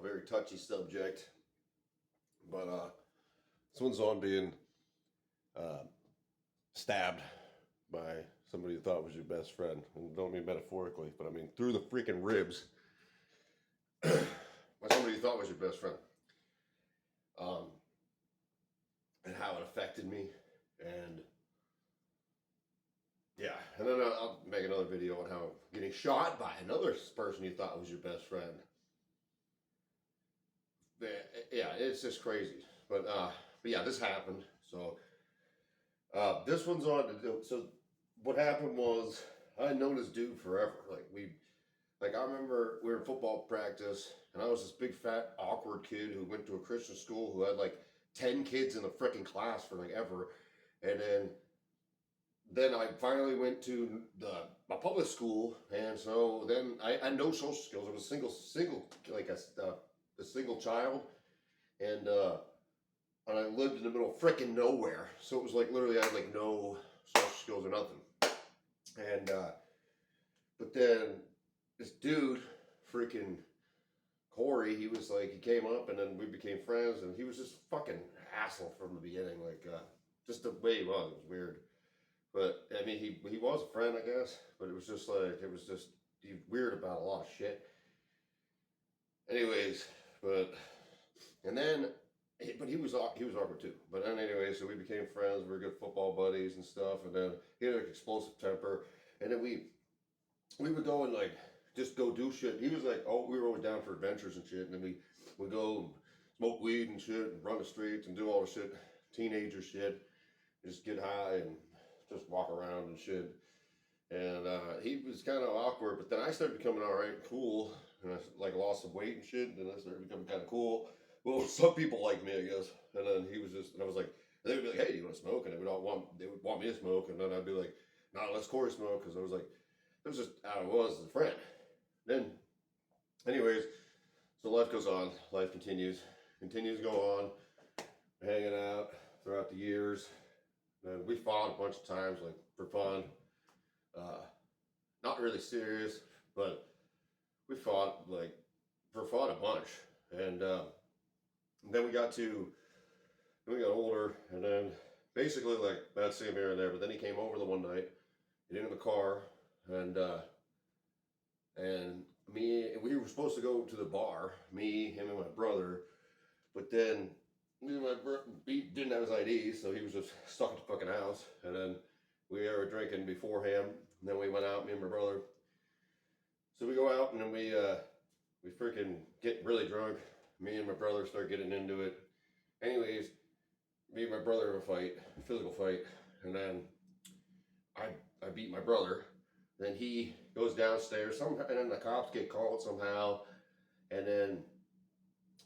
very touchy subject, but this one's on being stabbed by somebody you thought was your best friend. And don't mean metaphorically, but I mean through the freaking ribs by somebody you thought was your best friend. And how it affected me. And yeah, and then I'll make another video on how getting shot by another person you thought was your best friend. Yeah, it's just crazy. But yeah, this happened. So this one's on. So what happened was I had known this dude forever. Like I remember we were in football practice, and I was this big fat awkward kid who went to a Christian school who had like 10 kids in the freaking class for like ever, and then I finally went to my public school, and so then I had no social skills. I was single like a single child, and I lived in the middle of freaking nowhere. So it was like literally I had like no social skills or nothing. And but then this dude, freaking Corey, he came up and then we became friends, and he was just fucking asshole from the beginning. Like just the way he was, it was weird. But I mean, he was a friend, I guess. But it was just he weird about a lot of shit. Anyways, but he was awkward too. But then anyway, so we became friends. We were good football buddies and stuff. And then he had an explosive temper. And then we would go and like just go do shit. He was like, oh, we were always down for adventures and shit. And then we would go and smoke weed and shit and run the streets and do all the shit, teenager shit. Just get high and just walk around and shit. And he was kind of awkward, but then I started becoming all right, cool, and I like lost some weight and shit. And then I started becoming kind of cool. Well, some people liked me, I guess. And then he was just, and I was like, they would be like, hey, do you want to smoke? And they would want me to smoke, and then I'd be like, nah, let's Corey smoke, because I was like, it was just how I was as a friend. Then, anyways, so life goes on, life continues to go on, hanging out throughout the years. And we fought a bunch of times, like for fun. Not really serious, but we fought a bunch. And then we got older, and then basically like I'd see him here and there. But then he came over the one night, get in the car, and we were supposed to go to the bar, me, him, and my brother. But then he didn't have his ID, so he was just stuck at the fucking house. And then we were drinking before him, and then we went out, me and my brother. So we go out, and then we freaking get really drunk. Me and my brother start getting into it. Anyways, me and my brother have a physical fight, and then I beat my brother. Then he goes downstairs, and then the cops get called somehow, and then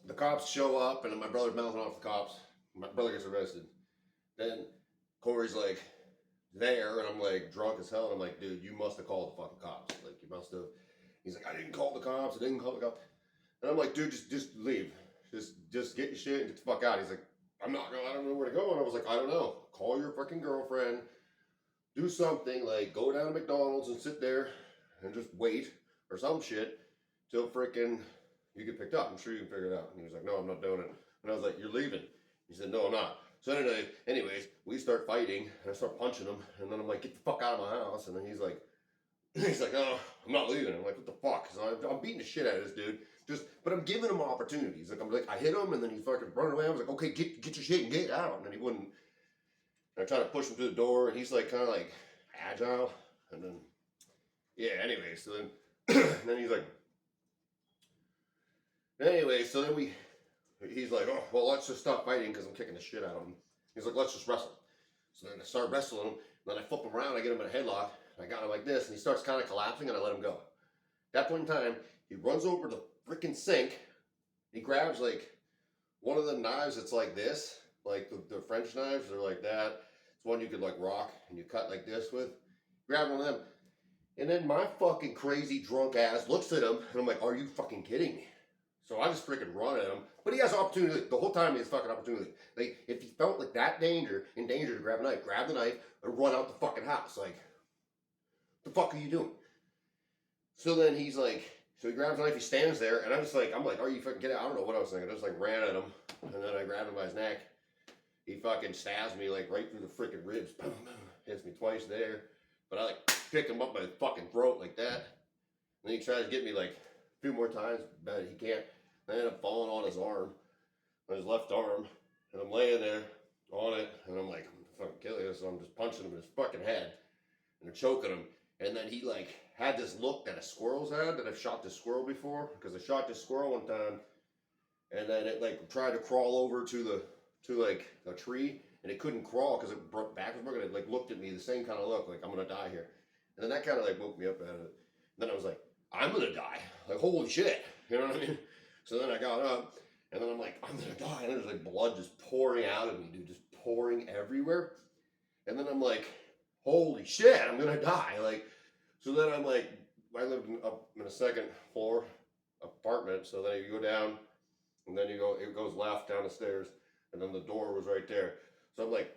the cops show up, and then my brother's mouthing off the cops. My brother gets arrested. Then Corey's like there, and I'm like drunk as hell, and I'm like, dude, you must have called the fucking cops. Like, you must have. He's like, I didn't call the cops. And I'm like, dude, just leave. Just get your shit and get the fuck out. He's like, I don't know where to go. And I was like, I don't know. Call your fucking girlfriend. Do something, like go down to McDonald's and sit there and just wait or some shit till freaking you get picked up. I'm sure you can figure it out. And he was like, no, I'm not doing it. And I was like, you're leaving. He said, no, I'm not. So anyways, we start fighting, and I start punching him, and then I'm like, get the fuck out of my house. And then he's like, no, I'm not leaving. I'm like, what the fuck? So I'm beating the shit out of this dude. But I'm giving him opportunities. Like, I hit him, and then he fucking running away. I was like, okay, get your shit and get out. And then he wouldn't. And I tried to push him through the door, and he's like kind of like agile. And then, yeah, anyway, so then, then he's like, anyway, so then he's like, oh, well, let's just stop fighting because I'm kicking the shit out of him. He's like, let's just wrestle. So then I start wrestling him, and then I flip him around, I get him in a headlock, and I got him like this, and he starts kind of collapsing, and I let him go. At that point in time, he runs over to the freaking sink, he grabs like one of the knives that's like this, like the French knives, they're like that. It's one you could like rock and you cut like this with. Grab one of them. And then my fucking crazy drunk ass looks at him, and I'm like, are you fucking kidding me? So I just freaking run at him. But he has opportunity. The whole time he has fucking opportunity. Like, if he felt like that in danger to grab a knife, grab the knife and run out the fucking house. Like, the fuck are you doing? So then he's like, So he grabs a knife, he stands there, and I'm like, are you fucking kidding? I don't know what I was thinking. I just like ran at him, and then I grabbed him by his neck. He fucking stabs me like right through the freaking ribs. Boom, boom. Hits me twice there. But I like pick him up by his fucking throat like that. And then he tries to get me like a few more times, but he can't. I end up falling on his arm, on his left arm, and I'm laying there on it, and I'm like, I'm fucking killing this. So I'm just punching him in his fucking head, and I'm choking him. And then he like had this look that a squirrel's had, that I've shot this squirrel before, because I shot this squirrel one time, and then it like tried to crawl over to like a tree, and it couldn't crawl because it broke backwards, and it like looked at me the same kind of look, like I'm gonna die here. And then that kind of like woke me up out of it. And then I was like, I'm gonna die, like holy shit, you know what I mean? So then I got up, and then I'm like, I'm gonna die, and there's like blood just pouring out of me, dude, just pouring everywhere. And then I'm like, holy shit, I'm gonna die. Like, so then I'm like, I lived up in a second floor apartment, so then you go down, and then it goes left down the stairs, and then the door was right there. So I'm like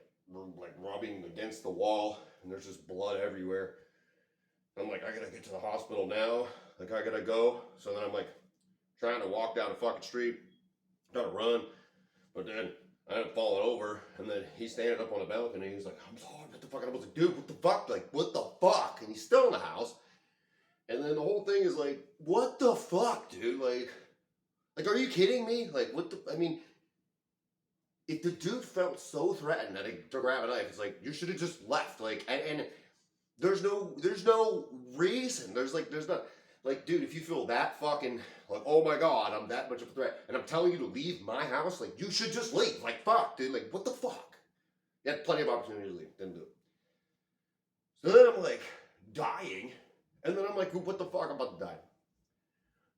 rubbing against the wall, and there's just blood everywhere. I'm like, I gotta get to the hospital now. Like, I gotta go. So then I'm like trying to walk down the fucking street, trying to run, but then I ended up falling over, and then he's standing up on the balcony, and he's like, I'm sorry, what the fuck? And I was like, dude, what the fuck? Like, what the fuck? And he's still in the house. And then the whole thing is like, what the fuck, dude? Like, are you kidding me? Like, what the, I mean, if the dude felt so threatened that to grab a knife, it's like, you should have just left. Like, and there's no reason. There's not, like, dude, if you feel that fucking, like, oh my God, I'm that much of a threat, and I'm telling you to leave my house, like, you should just leave. Like, fuck, dude, like, what the fuck? You had plenty of opportunity to leave, didn't do it. So then I'm like, dying, and then I'm like, what the fuck, I'm about to die.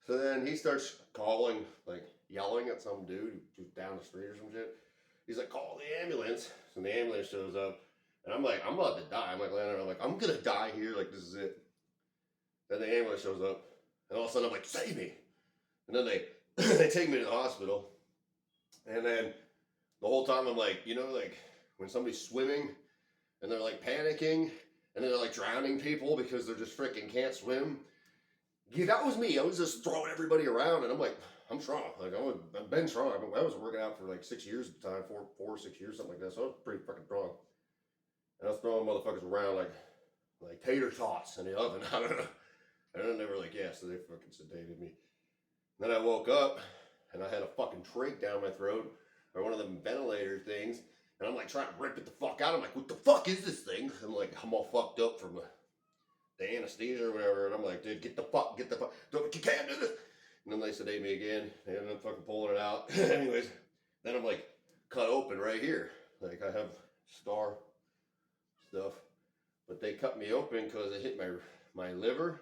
So then he starts calling, like, yelling at some dude who's down the street or some shit. He's like, call the ambulance. So the ambulance shows up, and I'm like, I'm about to die. I'm like laying there, I'm like, I'm gonna die here, like, this is it. Then the ambulance shows up, and all of a sudden I'm like, save me. And then they they take me to the hospital, and then the whole time I'm like, you know, like when somebody's swimming and they're like panicking and they're like drowning people because they're just freaking can't swim. Yeah, that was me. I was just throwing everybody around, and I'm like, I'm strong. Like, I've been strong. I was working out for like 6 years at the time, 4 or 6 years, something like that. So I was pretty fucking strong. And I was throwing motherfuckers around like tater tots in the oven. I don't know. And then they were like, yeah, so they fucking sedated me. And then I woke up, and I had a fucking trach down my throat, or one of them ventilator things, and I'm like trying to rip it the fuck out. I'm like, what the fuck is this thing? I'm like, I'm all fucked up from the anesthesia or whatever, and I'm like, dude, get the fuck, you can't do this. And then they sedate me again, and I'm fucking pulling it out. Anyways, then I'm like cut open right here. Like, I have scar stuff, but they cut me open because it hit my liver,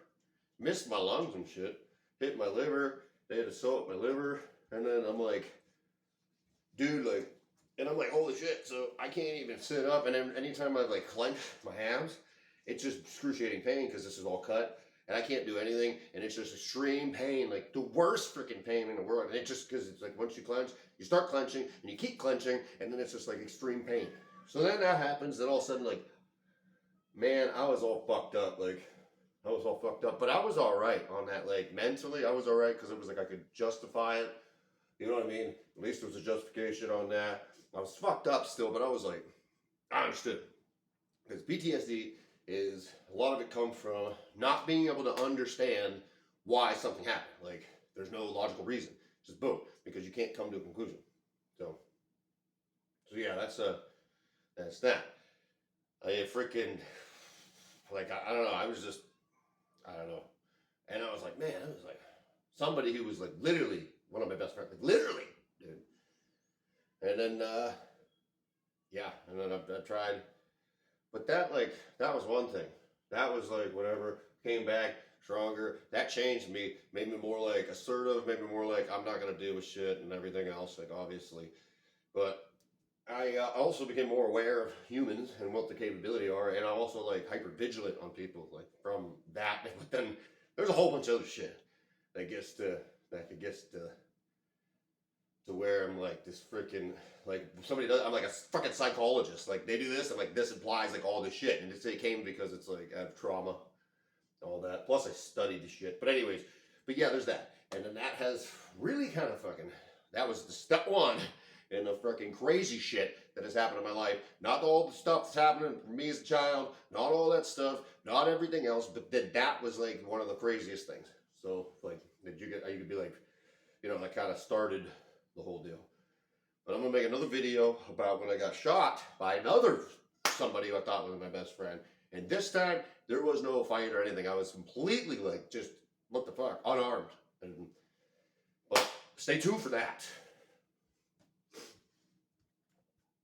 missed my lungs and shit, hit my liver. They had to sew up my liver, and then I'm like, dude, like, and I'm like, holy shit. So I can't even sit up, and then anytime I like clench my abs, it's just excruciating pain because this is all cut, and I can't do anything, and it's just extreme pain, like the worst freaking pain in the world. And it just, because it's like once you clench, you start clenching, and you keep clenching, and then it's just like extreme pain. So then that happens, then all of a sudden, like, man, I was all fucked up, like, I was all fucked up, but I was all right on that, like, mentally, I was all right, because it was like I could justify it, you know what I mean? At least there was a justification on that. I was fucked up still, but I was like, I understood. Because PTSD is, a lot of it comes from not being able to understand why something happened. Like, there's no logical reason. Just boom, because you can't come to a conclusion. So yeah, that's that. I freaking, like, I don't know, I was just, I don't know. And I was like, man, I was like, somebody who was like literally one of my best friends, like literally, dude. And then, yeah, and then I tried, but that was one thing. That was like, whatever, came back stronger. That changed me, made me more like assertive, made me more like, I'm not going to deal with shit and everything else, like, obviously. But I also became more aware of humans and what the capability are, and I'm also like hyper vigilant on people, like from that. But then there's a whole bunch of other shit that gets to where I'm like this freaking, like, somebody does, I'm like a fucking psychologist. Like, they do this, and like this implies like all this shit, and it came because it's like I have trauma, all that. Plus I studied the shit. But anyways, But yeah, there's that. And then that has really kind of fucking, that was the step one in the fucking crazy shit that has happened in my life. Not all the stuff that's happening for me as a child, not all that stuff, not everything else, but that was like one of the craziest things. So like, you could be like, you know, that kind of started the whole deal. But I'm gonna make another video about when I got shot by somebody who I thought was my best friend. And this time, there was no fight or anything. I was completely like, just, what the fuck, unarmed. But stay tuned for that.